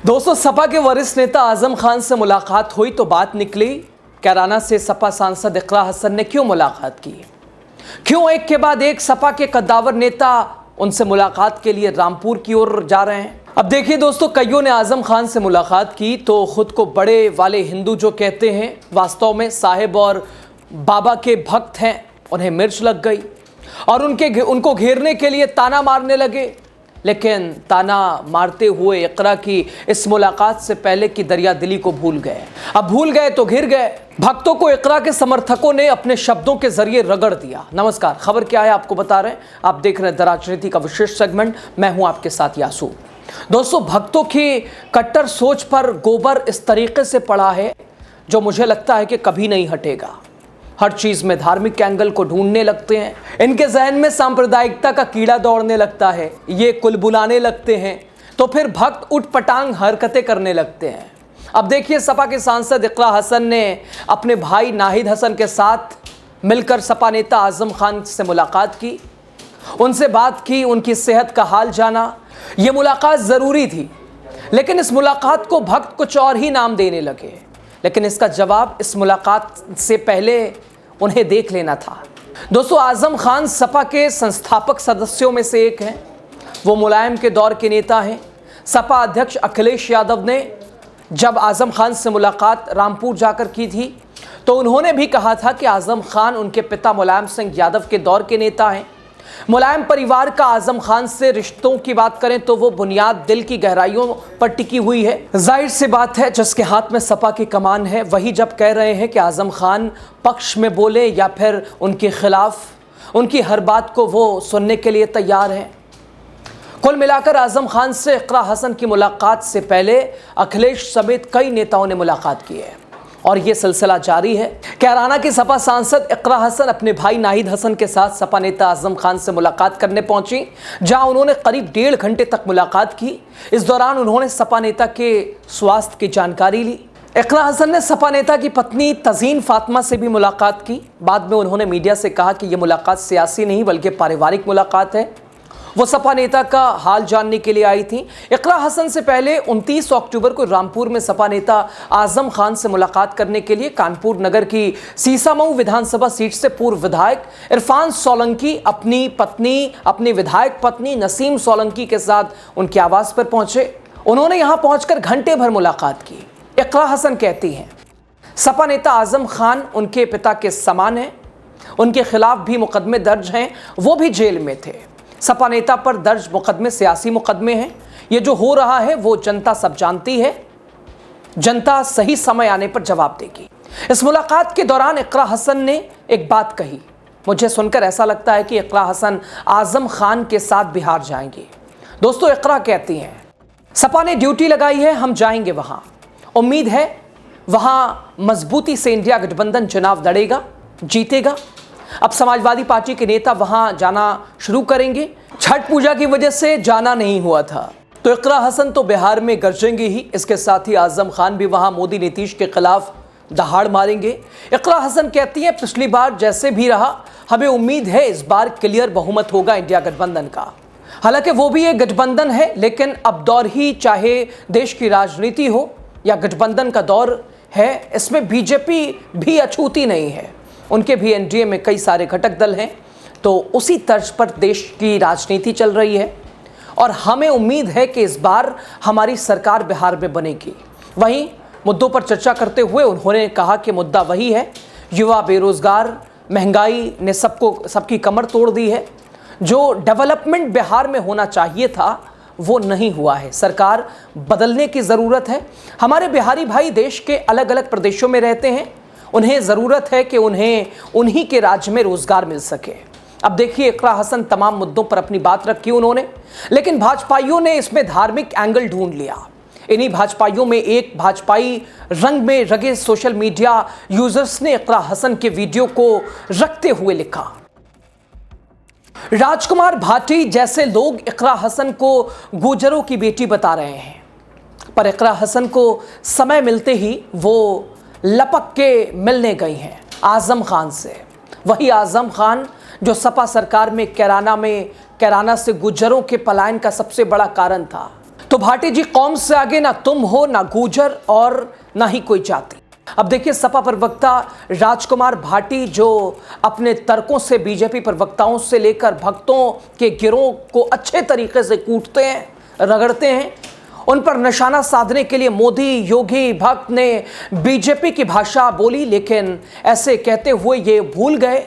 दोस्तों, सपा के वरिष्ठ नेता आजम खान से मुलाकात हुई तो बात निकली। कैराना से सपा सांसद इकरा हसन ने क्यों मुलाकात की? क्यों एक के बाद एक सपा के कद्दावर नेता उनसे मुलाकात के लिए रामपुर की ओर जा रहे हैं? अब देखिए दोस्तों, कईयों ने आजम खान से मुलाकात की तो खुद को बड़े वाले हिंदू जो कहते हैं, वास्तव में साहिब और बाबा के भक्त हैं, उन्हें मिर्च लग गई और उनको घेरने के लिए ताना मारने लगे। लेकिन ताना मारते हुए इकरा की इस मुलाकात से पहले की दरिया दिली को भूल गए। अब भूल गए तो घिर गए। भक्तों को इकरा के समर्थकों ने अपने शब्दों के जरिए रगड़ दिया। नमस्कार, खबर क्या है आपको बता रहे हैं। आप देख रहे हैं द राजनीति का विशेष सेगमेंट। मैं हूं आपके साथ यासू। दोस्तों, भक्तों की कट्टर सोच पर गोबर इस तरीके से पड़ा है जो मुझे लगता है कि कभी नहीं हटेगा। हर चीज में धार्मिक एंगल को ढूंढने लगते हैं। इनके जहन में सांप्रदायिकता का कीड़ा दौड़ने लगता है। ये कुलबुलाने लगते हैं तो फिर भक्त उठपटांग हरकतें करने लगते हैं। अब देखिए, सपा के सांसद इकरा हसन ने अपने भाई नाहिद हसन के साथ मिलकर सपा नेता आजम खान से मुलाकात की, उनसे बात की, उनकी सेहत का हाल जाना। ये मुलाकात ज़रूरी थी, लेकिन इस मुलाकात को भक्त कुछ और ही नाम देने लगे। लेकिन इसका जवाब इस मुलाकात से पहले उन्हें देख लेना था। दोस्तों, आजम खान सपा के संस्थापक सदस्यों में से एक हैं। वो मुलायम के दौर के नेता हैं। सपा अध्यक्ष अखिलेश यादव ने जब आजम खान से मुलाकात रामपुर जाकर की थी तो उन्होंने भी कहा था कि आजम खान उनके पिता मुलायम सिंह यादव के दौर के नेता हैं। मुलायम परिवार का आजम खान से रिश्तों की बात करें तो वो बुनियाद दिल की गहराइयों पर टिकी हुई है। जाहिर सी बात है, जिसके हाथ में सपा की कमान है वही जब कह रहे हैं कि आजम खान पक्ष में बोले या फिर उनके खिलाफ, उनकी हर बात को वो सुनने के लिए तैयार हैं। कुल मिलाकर आजम खान से इकरा हसन की मुलाकात से पहले अखिलेश समेत कई नेताओं ने मुलाकात की है और ये सिलसिला जारी है। कैराना की सपा सांसद इकरा हसन अपने भाई नाहिद हसन के साथ सपा नेता आजम खान से मुलाकात करने पहुंची, जहां उन्होंने करीब 1.5 घंटे तक मुलाकात की। इस दौरान उन्होंने सपा नेता के स्वास्थ्य की जानकारी ली। इकरा हसन ने सपा नेता की पत्नी तजीन फातिमा से भी मुलाकात की। बाद में उन्होंने मीडिया से कहा कि यह मुलाकात सियासी नहीं बल्कि पारिवारिक मुलाकात है। वो सपा नेता का हाल जानने के लिए आई थी। इकरा हसन से पहले 29 अक्टूबर को रामपुर में सपा नेता आजम खान से मुलाकात करने के लिए कानपुर नगर की सीसामऊ विधानसभा सीट से पूर्व विधायक इरफान सोलंकी अपनी पत्नी, अपनी विधायक पत्नी नसीम सोलंकी के साथ उनके आवास पर पहुंचे। उन्होंने यहां पहुंचकर घंटे भर मुलाकात की। इकरा हसन कहती हैं, सपा नेता आजम खान उनके पिता के समान हैं, उनके खिलाफ भी मुकदमे दर्ज हैं, वो भी जेल में थे। सपा नेता पर दर्ज मुकदमे सियासी मुकदमे हैं। ये जो हो रहा है वो जनता सब जानती है। जनता सही समय आने पर जवाब देगी। इस मुलाकात के दौरान इकरा हसन ने एक बात कही, मुझे सुनकर ऐसा लगता है कि इकरा हसन आजम खान के साथ बिहार जाएंगे। दोस्तों, इकरा कहती हैं, सपा ने ड्यूटी लगाई है, हम जाएंगे वहां। उम्मीद है वहां मजबूती से इंडिया गठबंधन चुनाव लड़ेगा, जीतेगा। अब समाजवादी पार्टी के नेता वहां जाना शुरू करेंगे। छठ पूजा की वजह से जाना नहीं हुआ था तो इकरा हसन तो बिहार में गरजेंगे ही। इसके साथ ही आजम खान भी वहां मोदी नीतीश के खिलाफ दहाड़ मारेंगे। इकरा हसन कहती है, पिछली बार जैसे भी रहा, हमें उम्मीद है इस बार क्लियर बहुमत होगा इंडिया गठबंधन का। हालांकि वो भी एक गठबंधन है, लेकिन अब दौर ही चाहे देश की राजनीति हो या गठबंधन का दौर है, इसमें बीजेपी भी अछूती नहीं है। उनके भी एनडीए में कई सारे घटक दल हैं, तो उसी तर्ज पर देश की राजनीति चल रही है और हमें उम्मीद है कि इस बार हमारी सरकार बिहार में बनेगी। वहीं मुद्दों पर चर्चा करते हुए उन्होंने कहा कि मुद्दा वही है, युवा बेरोजगार, महंगाई ने सबकी कमर तोड़ दी है। जो डेवलपमेंट बिहार में होना चाहिए था वो नहीं हुआ है। सरकार बदलने की ज़रूरत है। हमारे बिहारी भाई देश के अलग अलग प्रदेशों में रहते हैं, उन्हें ज़रूरत है कि उन्हें उन्हीं के राज्य में रोज़गार मिल सके। अब देखिए, इकरा हसन तमाम मुद्दों पर अपनी बात रखी उन्होंने, लेकिन भाजपाइयों ने इसमें धार्मिक एंगल ढूंढ लिया। इन्हीं भाजपाइयों में एक भाजपाई रंग में रंगे सोशल मीडिया यूजर्स ने इकरा हसन के वीडियो को रखते हुए लिखा, राजकुमार भाटी जैसे लोग इकरा हसन को गुजरों की बेटी बता रहे हैं, पर इकरा हसन को समय मिलते ही वो लपक के मिलने गई हैं। आजम खान से। वही आजम खान जो सपा सरकार में कैराना से गुर्जरों के पलायन का सबसे बड़ा कारण था। तो भाटी जी, कौम से आगे ना तुम हो, ना गुर्जर और ना ही कोई जाति। अब देखिए, सपा प्रवक्ता राजकुमार भाटी जो अपने तर्कों से बीजेपी प्रवक्ताओं से लेकर भक्तों के गिरोह को अच्छे तरीके से कूटते हैं, रगड़ते हैं, उन पर निशाना साधने के लिए मोदी, योगी, भक्त ने बीजेपी की भाषा बोली। लेकिन ऐसे कहते हुए ये भूल गए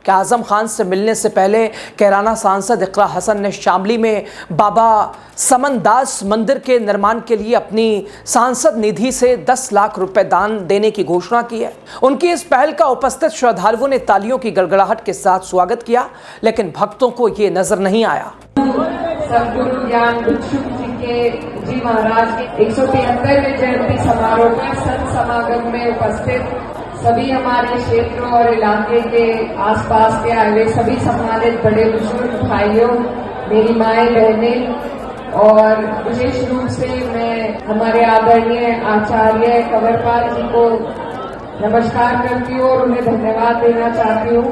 कि आजम खान से मिलने से पहले कैराना सांसद इकरा हसन ने शामली में बाबा समनदास मंदिर के निर्माण के लिए अपनी सांसद निधि से 10 लाख रुपए दान देने की घोषणा की है। उनकी इस पहल का उपस्थित श्रद्धालुओं ने तालियों की गड़गड़ाहट के साथ स्वागत किया, लेकिन भक्तों को ये नजर नहीं आया। सदगुरु ज्ञान भिक्षु जी महाराज के 173वें जयंती समारोह में संत समागम में उपस्थित सभी हमारे क्षेत्र और इलाके के आसपास के आए हुए सभी सम्मानित बड़े बुजुर्ग भाइयों, मेरी माएं, बहनें, और विशेष रूप से मैं हमारे आदरणीय आचार्य कंवरपाल जी को नमस्कार करती हूँ और उन्हें धन्यवाद देना चाहती हूँ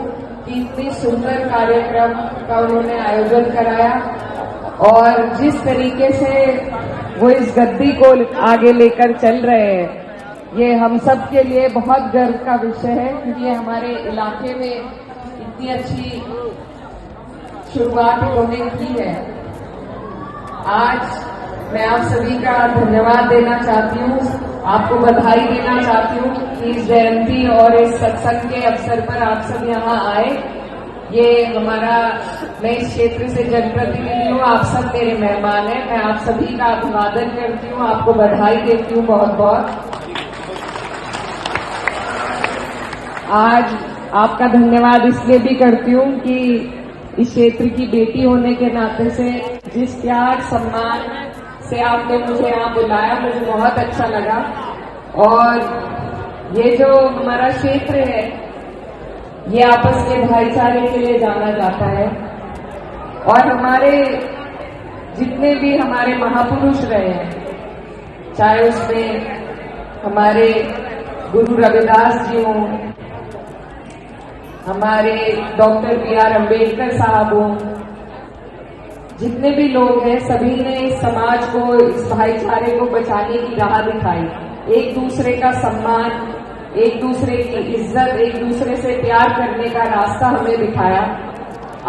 कि इतनी सुंदर कार्यक्रम का उन्होंने आयोजन कराया और जिस तरीके से वो इस गद्दी को आगे लेकर चल रहे हैं, ये हम सब के लिए बहुत गर्व का विषय है, क्योंकि ये हमारे इलाके में इतनी अच्छी शुरुआत उन्होंने की है। आज मैं आप सभी का धन्यवाद देना चाहती हूँ, आपको बधाई देना चाहती हूँ कि इस जयंती और इस सत्संग के अवसर पर आप सब यहाँ आए। ये हमारा, मैं इस क्षेत्र से जनप्रतिनिधि हूँ, आप सब मेरे मेहमान हैं। मैं आप सभी का अभिवादन करती हूँ, आपको बधाई देती हूँ बहुत बहुत। आज आपका धन्यवाद इसलिए भी करती हूँ कि इस क्षेत्र की बेटी होने के नाते से जिस प्यार सम्मान से आपने मुझे यहाँ बुलाया, मुझे बहुत अच्छा लगा। और ये जो हमारा क्षेत्र है, ये आपस के भाईचारे के लिए जाना जाता है और हमारे जितने भी हमारे महापुरुष रहे हैं, चाहे उसमें हमारे गुरु रविदास जी हों, हमारे डॉक्टर B.R. अम्बेडकर साहब हों, जितने भी लोग हैं, सभी ने इस समाज को, इस भाईचारे को बचाने की राह दिखाई। एक दूसरे का सम्मान, एक दूसरे की इज्जत, एक दूसरे से प्यार करने का रास्ता हमें दिखाया।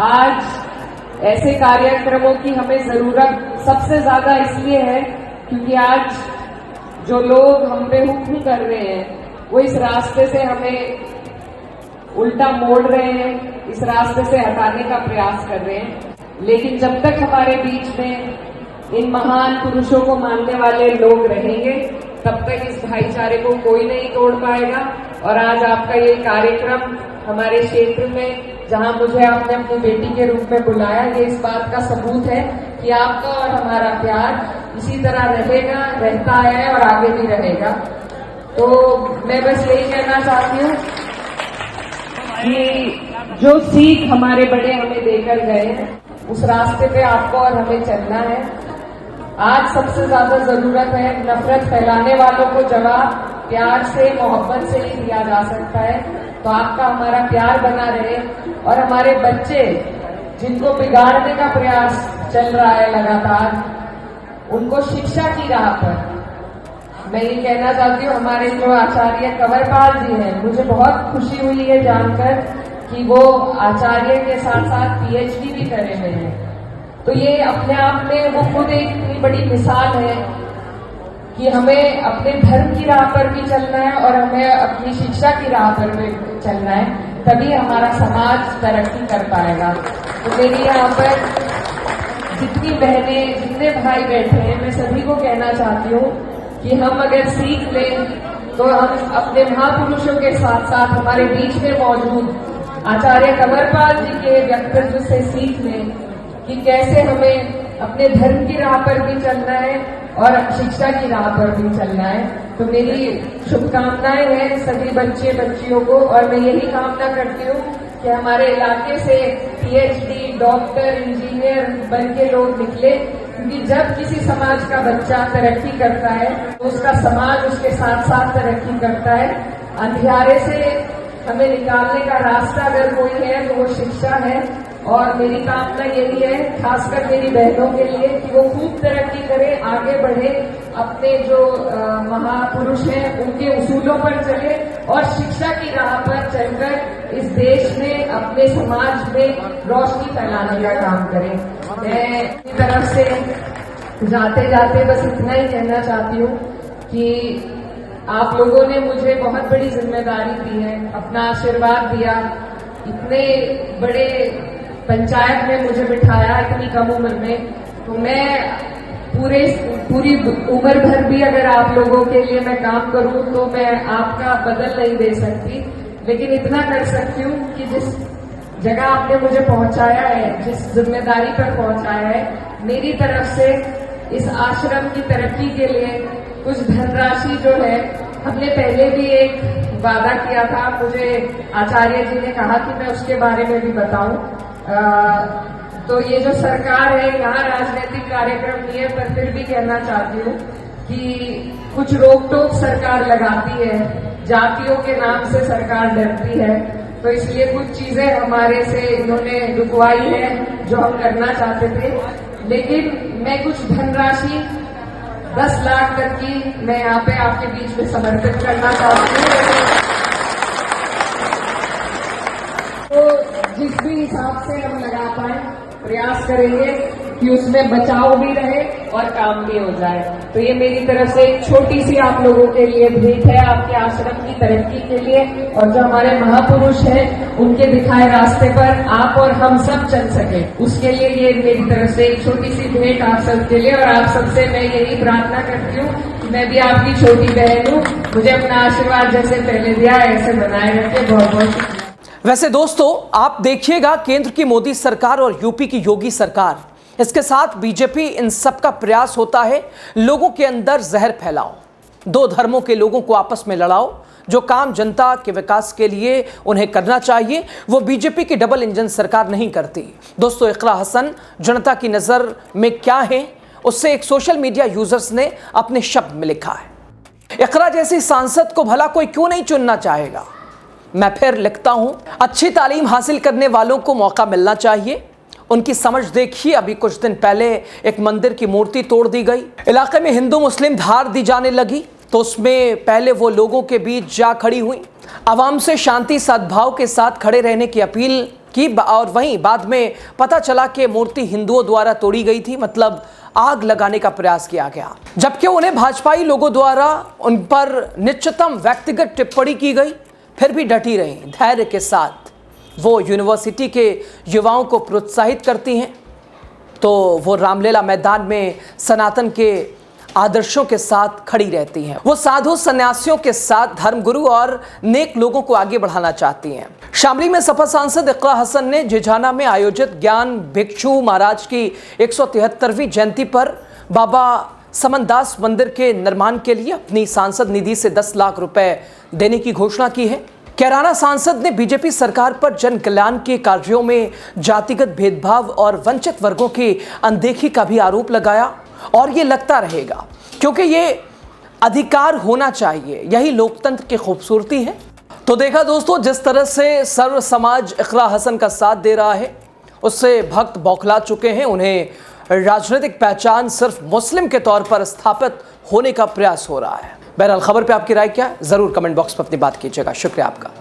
आज ऐसे कार्यक्रमों की हमें जरूरत सबसे ज्यादा इसलिए है क्योंकि आज जो लोग हम पे हुक्म कर रहे हैं, वो इस रास्ते से हमें उल्टा मोड़ रहे हैं, इस रास्ते से हटाने का प्रयास कर रहे हैं। लेकिन जब तक हमारे बीच में इन महान पुरुषों को मानने वाले लोग रहेंगे, तब तक इस भाईचारे को कोई नहीं तोड़ पाएगा। और आज आपका ये कार्यक्रम हमारे क्षेत्र में, जहां मुझे आपने अपनी बेटी के रूप में बुलाया, ये इस बात का सबूत है कि आपका और हमारा प्यार इसी तरह रहेगा, रहता है और आगे भी रहेगा। तो मैं बस यही कहना चाहती हूँ कि जो सीख हमारे बड़े हमें देकर गए, उस रास्ते पे आपको और हमें चलना है। आज सबसे ज्यादा जरूरत है नफरत फैलाने वालों को जवाब प्यार से, मोहब्बत से ही दिया जा सकता है। तो आपका हमारा प्यार बना रहे और हमारे बच्चे जिनको बिगाड़ने का प्रयास चल रहा है लगातार, उनको शिक्षा की राह पर मैं ये कहना चाहती हूँ, हमारे जो आचार्य कंवरपाल जी हैं, मुझे बहुत खुशी हुई है जानकर कि वो आचार्य के साथ साथ PhD भी करे हुए हैं। तो ये अपने आप में वो खुद एक इतनी बड़ी मिसाल है कि हमें अपने धर्म की राह पर भी चलना है और हमें अपनी शिक्षा की राह पर भी चलना है, तभी हमारा समाज तरक्की कर पाएगा। तो मेरी यहाँ पर जितनी बहनें, जितने भाई बैठे हैं, मैं सभी को कहना चाहती हूँ कि हम अगर सीख लें तो हम अपने महापुरुषों के साथ साथ हमारे बीच में मौजूद आचार्य कंवरपाल जी के व्यक्तित्व से सीख लें कि कैसे हमें अपने धर्म की राह पर भी चलना है और शिक्षा की राह पर भी चलना है। तो मेरी शुभकामनाएं हैं सभी बच्चे बच्चियों को, और मैं यही कामना करती हूँ कि हमारे इलाके से PhD, डॉक्टर, इंजीनियर बन के लोग निकले, क्योंकि जब किसी समाज का बच्चा तरक्की करता है तो उसका समाज उसके साथ साथ तरक्की करता है। अंधियारे से हमें निकालने का रास्ता अगर कोई है तो वो शिक्षा है। और मेरी कामना यही है, खासकर मेरी बहनों के लिए, कि वो खूब तरक्की करे, आगे बढ़े, अपने जो महापुरुष हैं उनके उसूलों पर चले और शिक्षा की राह पर चलकर इस देश में, अपने समाज में रोशनी फैलाने का काम करें। मैं अपनी तरफ से जाते जाते बस इतना ही कहना चाहती हूँ कि आप लोगों ने मुझे बहुत बड़ी जिम्मेदारी दी है, अपना आशीर्वाद दिया, इतने बड़े पंचायत में मुझे बिठाया इतनी कम उम्र में। तो मैं पूरी उम्र भर भी अगर आप लोगों के लिए मैं काम करूं तो मैं आपका बदल नहीं दे सकती, लेकिन इतना कर सकती हूँ कि जिस जगह आपने मुझे पहुंचाया है, जिस जिम्मेदारी पर पहुंचाया है, मेरी तरफ से इस आश्रम की तरक्की के लिए कुछ धनराशि जो है, हमने पहले भी एक वादा किया था, मुझे आचार्य जी ने कहा कि मैं उसके बारे में भी बताऊं। तो ये जो सरकार है, यहाँ राजनीतिक कार्यक्रम नहीं है, पर फिर भी कहना चाहती हूँ कि कुछ रोक टोक सरकार लगाती है, जातियों के नाम से सरकार डरती है, तो इसलिए कुछ चीजें हमारे से इन्होंने रुकवाई है जो हम करना चाहते थे। लेकिन मैं कुछ धनराशि 10 लाख तक की मैं यहाँ पे आपके बीच में समर्पित करना चाहती हूँ। तो जिस भी हिसाब से हम लगा पाए, प्रयास करेंगे कि उसमें बचाव भी रहे और काम भी हो जाए। तो ये मेरी तरफ से एक छोटी सी आप लोगों के लिए भेंट है, आपके आश्रम की तरक्की के लिए, और जो हमारे महापुरुष हैं उनके दिखाए रास्ते पर आप और हम सब चल सके, उसके लिए ये मेरी तरफ से एक छोटी सी भेंट आप सबके लिए। और आप सबसे मैं यही प्रार्थना करती हूँ कि मैं भी आपकी छोटी बहन हूँ, मुझे अपना आशीर्वाद जैसे पहले दिया ऐसे बनाए रखे। बहुत बहुत वैसे दोस्तों, आप देखिएगा, केंद्र की मोदी सरकार और यूपी की योगी सरकार, इसके साथ बीजेपी, इन सब का प्रयास होता है लोगों के अंदर जहर फैलाओ, दो धर्मों के लोगों को आपस में लड़ाओ। जो काम जनता के विकास के लिए उन्हें करना चाहिए वो बीजेपी की डबल इंजन सरकार नहीं करती। दोस्तों, इकरा हसन जनता की नज़र में क्या है, उससे एक सोशल मीडिया यूजर्स ने अपने शब्द में लिखा है। इकरा जैसी सांसद को भला कोई क्यों नहीं चुनना चाहेगा। मैं फिर लिखता हूं, अच्छी तालीम हासिल करने वालों को मौका मिलना चाहिए। उनकी समझ देखिए, अभी कुछ दिन पहले एक मंदिर की मूर्ति तोड़ दी गई, इलाके में हिंदू मुस्लिम धार दी जाने लगी, तो उसमें पहले वो लोगों के बीच जा खड़ी हुई, आवाम से शांति सद्भाव के साथ खड़े रहने की अपील की, और वहीं बाद में पता चला कि मूर्ति हिंदुओं द्वारा तोड़ी गई थी, मतलब आग लगाने का प्रयास किया गया, जबकि उन्हें भाजपाई लोगों द्वारा उन पर निश्चितम व्यक्तिगत टिप्पणी की गई। फिर भी डटी रही, धैर्य के साथ वो यूनिवर्सिटी के युवाओं को प्रोत्साहित करती हैं। तो वो रामलीला मैदान में सनातन के आदर्शों के साथ खड़ी रहती हैं। वो साधु सन्यासियों के साथ धर्मगुरु और नेक लोगों को आगे बढ़ाना चाहती हैं। शामली में सपा सांसद इकरा हसन ने जिझाना में आयोजित ज्ञान भिक्षु महाराज की 173वीं जयंती पर बाबा समनदास मंदिर के निर्माण के लिए अपनी सांसद निधि से 10 लाख रुपए देने की घोषणा की है। कैराना सांसद ने बीजेपी सरकार पर जन कल्याण के कार्यों में जातिगत भेदभाव और वंचित वर्गों की अनदेखी का भी आरोप लगाया, और ये लगता रहेगा क्योंकि ये अधिकार होना चाहिए, यही लोकतंत्र की खूबसूरती है। तो देखा दोस्तों, जिस तरह से सर्व समाज इकरा हसन का साथ दे रहा है, उससे भक्त बौखला चुके हैं। उन्हें राजनीतिक पहचान सिर्फ मुस्लिम के तौर पर स्थापित होने का प्रयास हो रहा है। बहरहाल, खबर पे आपकी राय क्या है, जरूर कमेंट बॉक्स पर अपनी बात कीजिएगा। शुक्रिया आपका।